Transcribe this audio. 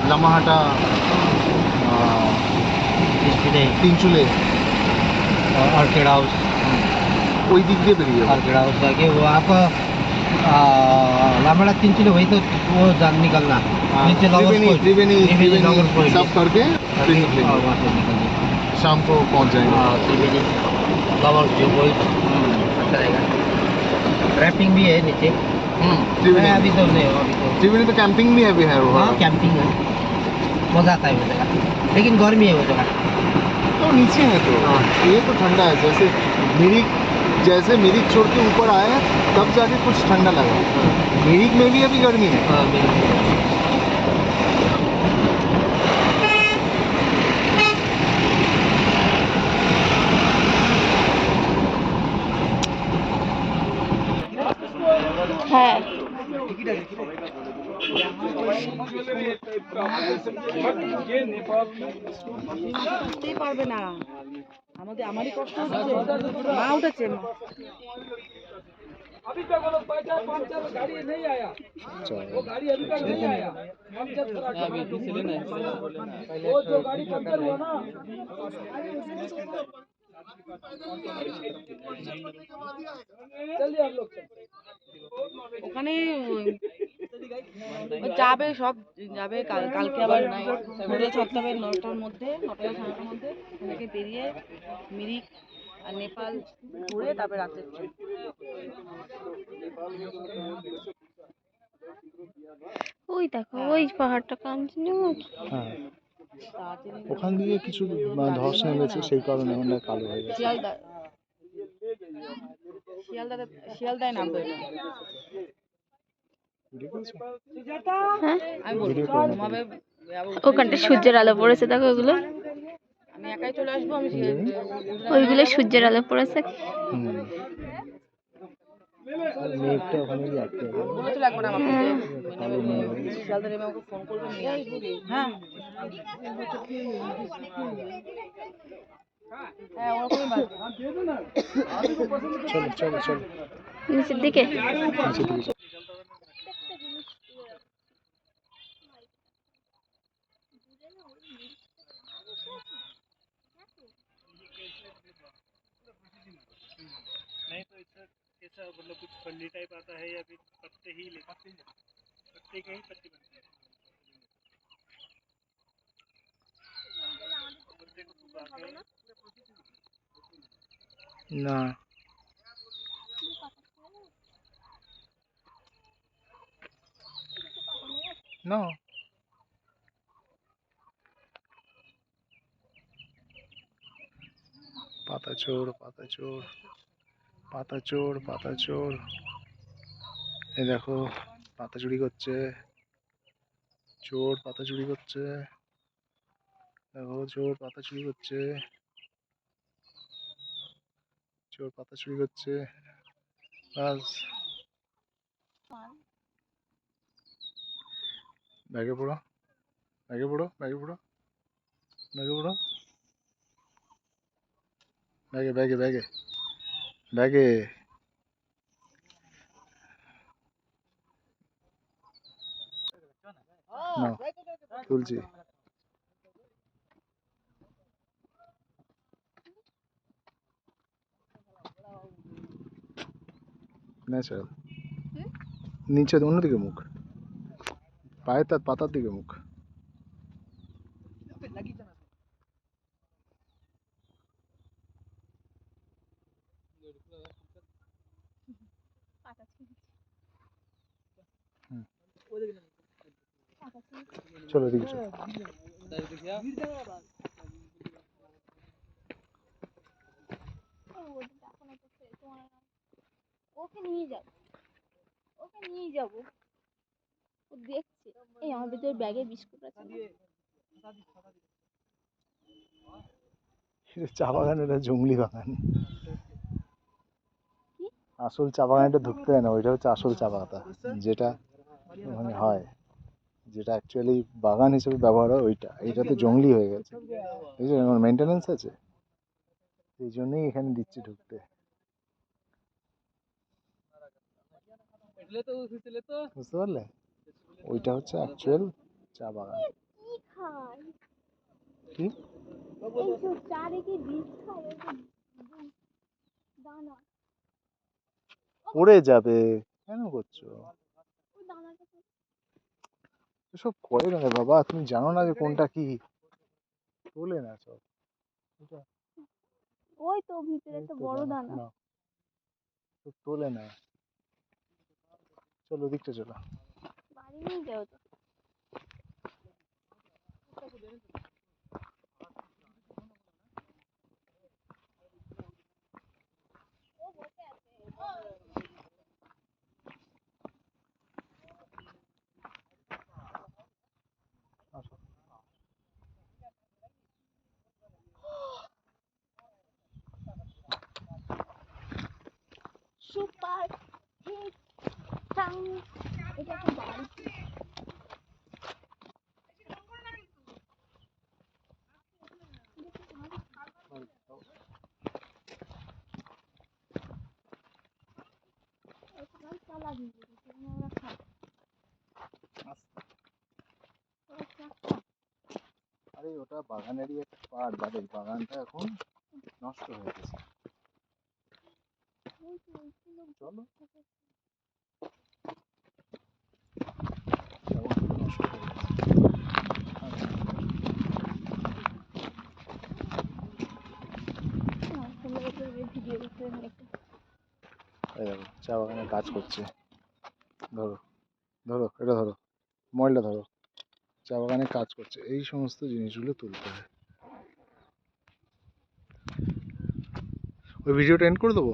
Lamahatta तीनचूले orchid house, वही दिख दिए बेरिए ऑर्किड हाउस जाके वो आप लामड़ा तीनचूले वही तो वो जान निकलना नीचे त्रिवेणी लॉगर्स पॉइंट सब करके फिर निकलेंगे, वहाँ से निकलेंगे शाम को पहुंच जाएंगे। त्रिवेणी लॉगर्स व्यू पॉइंट अच्छा रहेगा। ट्रैपिंग भी है नीचे। त्रिवेणी अभी तो नहीं, अभी तो त्रिवेणी तो कैंपिंग भी है हाँ कैंपिंग है, मज़ा आता है वो जगह, लेकिन गर्मी है वो जगह। तो नीचे है तो ये तो ठंडा है। जैसे मिरिक छोड़ के ऊपर आए तब जाके कुछ ठंडा लगा। मिरिक में भी अभी गर्मी है। হ্যাঁ উঠতেই পারবে না, আমারই কষ্ট হচ্ছে। মা উঠেছে, अभी तक वो लोग पैसा पंचर गाड़ी नहीं आया, वो गाड़ी अभी तक नहीं आया। पंचर वो जो गाड़ी पंचर हुआ ना, चलिए हम लोग ওখানে যাবে, সব যাবে কালকে আবার হোটেল ছাড়তে হবে 9টার মধ্যে, 9টা 9:30টার মধ্যে ওখান থেকে বেরিয়ে মিরিক আর নেপাল ঘুরে তারপরে রাত্রে ট্রেন। ওই দেখো ওই পাহাড়টা কাঞ্চনজঙ্ঘা। হ্যাঁ ওখান দিয়ে কিছু ধস নেমেছে সেই কারণে আমরা কালো হয়ে গেছে। শিয়ালদায় নামবে এটা। হ্যাঁ আমি বলবো ঘুমাবে, ওখানটা সূর্যের আলো পড়েছে দেখো, ওগুলো আমি একাই চলে আসবো। আমি ওইগুলো সূর্যের আলো পড়েছে। মেঘটা ওখানে গিয়ে আটকে গেল। বলেছিল একবার আমাকে যে শিয়ালদা নেমে আমাকে ফোন করবে, নিয়ে আসবো। হ্যাঁ হ্যাঁ ওরকমই বাজে। চলো চলো চলো নিচের দিকে নিচের দিকে চলো। नहीं तो इसका कैसा मतलब कुछ फली टाइप आता है या फिर पत्ते ही ले पत्ते के ही पत्ते बनते हैं। पत्ते को सुखा के না না পাতা চোর পাতা চোর পাতা চোর পাতা চোর। এই দেখো পাতা চুরি করছে, চোর পাতা চুরি করছে। দেখো চোর পাতা চুরি করছে, চোর পাতা চুরি করছে। বাস ব্যাগে পড়ো, ব্যাগে পড়ো, ব্যাগে পড়ো, ব্যাগে পড়ো, ব্যাগে ব্যাগে ব্যাগে ব্যাগে। না তুলছি। ন্যাচারাল নিচে অন্যদিকে মুখ, পায়ের তার পাতার দিকে মুখ। চলো এদিকে চলো। ওকে নিয়ে যাবো, ওকে নিয়ে যাবো, ও দেখছে। এই আমার ভিতরে ব্যাগে বিস্কুট আছে না? চা বাগান, এটা জঙ্গলি বাগান। আসল চা বাগানটা ঢুকতে দেয় না, ওইটা হচ্ছে আসল চা পাতা যেটা ওখানে হয়, যেটা অ্যাকচুয়ালি বাগান হিসেবে ব্যবহার হয় ওইটা। এটা তো জঙ্গলি হয়ে গেছে, এই যে আমার মেনটেন্যান্স আছে, এই জন্যই এখানে দিচ্ছে ঢুকতে। বুঝতে পারলে, ওইটা হচ্ছে অ্যাকচুয়াল চা বাগান। খায় কি এই যে চারিকে বীজ খায় ওই যে দানা পড়ে যাবে, কেন করছো ওই দানাটা খায়। এসব করে না রে বাবা, তুমি জানো না যে কোনটা কি, তোলে না সব। এটা ওই তো ভিতরে এই একটা তো বড় দানা, দানা নাও, সব তোলে না। চলো ওদিকটা চলো। বাড়ি নিয়ে যাও তো আসো। সুপার হিট টাং এটা একটা বাড়ি চালা দিয়ে আমরা খাই আরে ওটা বাগানেরই একটা পার্ট, বাট এই বাগানটা এখন নষ্ট হয়ে গেছে। চলো বাগানটা নষ্ট হয়ে গেছে। ভিডিও করতে এই দেখো চা বাগানে কাজ করছে, ধরো ধরো এটা ধরো, মোবাইলটা ধরো, চা বাগানে কাজ করছে, এই সমস্ত জিনিসগুলো তুলতে হয়। ওই ভিডিওটা এন্ড করে দেবো।